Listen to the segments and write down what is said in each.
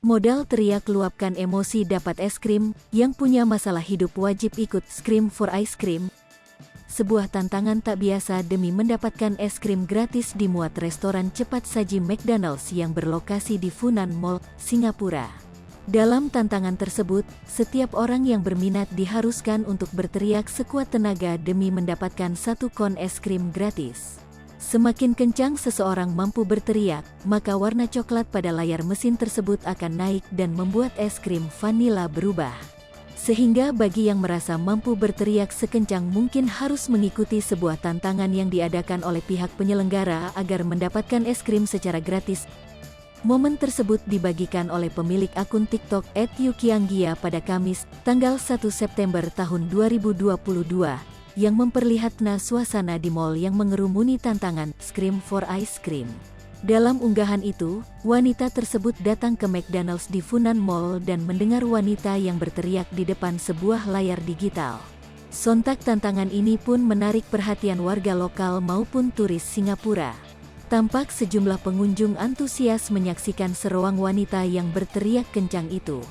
Modal teriak luapkan emosi dapat es krim, yang punya masalah hidup wajib ikut Scream for Ice Cream. Sebuah tantangan tak biasa demi mendapatkan es krim gratis dimuat restoran cepat saji McDonald's yang berlokasi di Funan Mall, Singapura. Dalam tantangan tersebut, setiap orang yang berminat diharuskan untuk berteriak sekuat tenaga demi mendapatkan satu kon es krim gratis. Semakin kencang seseorang mampu berteriak, maka warna coklat pada layar mesin tersebut akan naik dan membuat es krim vanila berubah. Sehingga bagi yang merasa mampu berteriak sekencang mungkin harus mengikuti sebuah tantangan yang diadakan oleh pihak penyelenggara agar mendapatkan es krim secara gratis. Momen tersebut dibagikan oleh pemilik akun TikTok @yukianggia pada Kamis, tanggal 1 September tahun 2022. Yang memperlihatkan suasana di mall yang mengerumuni tantangan Scream for Ice Cream. Dalam unggahan itu, wanita tersebut datang ke McDonald's di Funan Mall dan mendengar wanita yang berteriak di depan sebuah layar digital. Sontak tantangan ini pun menarik perhatian warga lokal maupun turis Singapura. Tampak sejumlah pengunjung antusias menyaksikan seruang wanita yang berteriak kencang itu.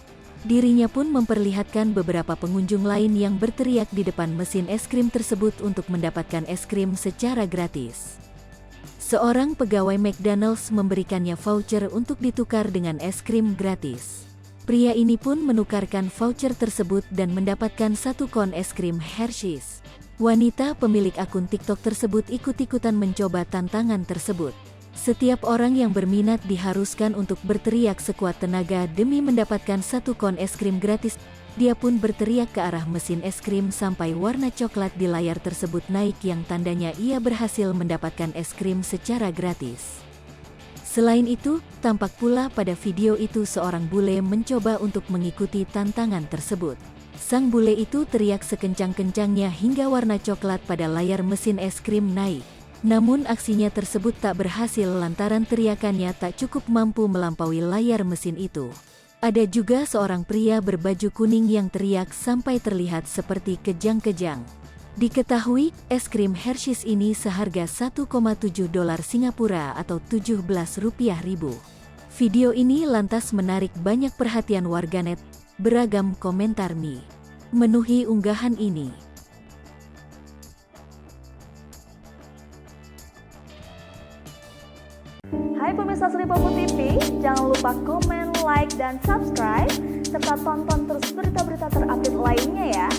Dirinya pun memperlihatkan beberapa pengunjung lain yang berteriak di depan mesin es krim tersebut untuk mendapatkan es krim secara gratis. Seorang pegawai McDonald's memberikannya voucher untuk ditukar dengan es krim gratis. Pria ini pun menukarkan voucher tersebut dan mendapatkan satu kon es krim Hershey's. Wanita pemilik akun TikTok tersebut ikut-ikutan mencoba tantangan tersebut. Setiap orang yang berminat diharuskan untuk berteriak sekuat tenaga demi mendapatkan satu kon es krim gratis. Dia pun berteriak ke arah mesin es krim sampai warna coklat di layar tersebut naik yang tandanya ia berhasil mendapatkan es krim secara gratis. Selain itu, tampak pula pada video itu seorang bule mencoba untuk mengikuti tantangan tersebut. Sang bule itu teriak sekencang-kencangnya hingga warna coklat pada layar mesin es krim naik. Namun aksinya tersebut tak berhasil lantaran teriakannya tak cukup mampu melampaui layar mesin itu. Ada juga seorang pria berbaju kuning yang teriak sampai terlihat seperti kejang-kejang. Diketahui, es krim Hershey's ini seharga 1,7 dolar Singapura atau 17 rupiah ribu. Video ini lantas menarik banyak perhatian warganet, beragam komentar memenuhi unggahan ini. Hai pemirsa Sri Popo TV, jangan lupa komen, like, dan subscribe, serta tonton terus berita-berita terupdate lainnya ya.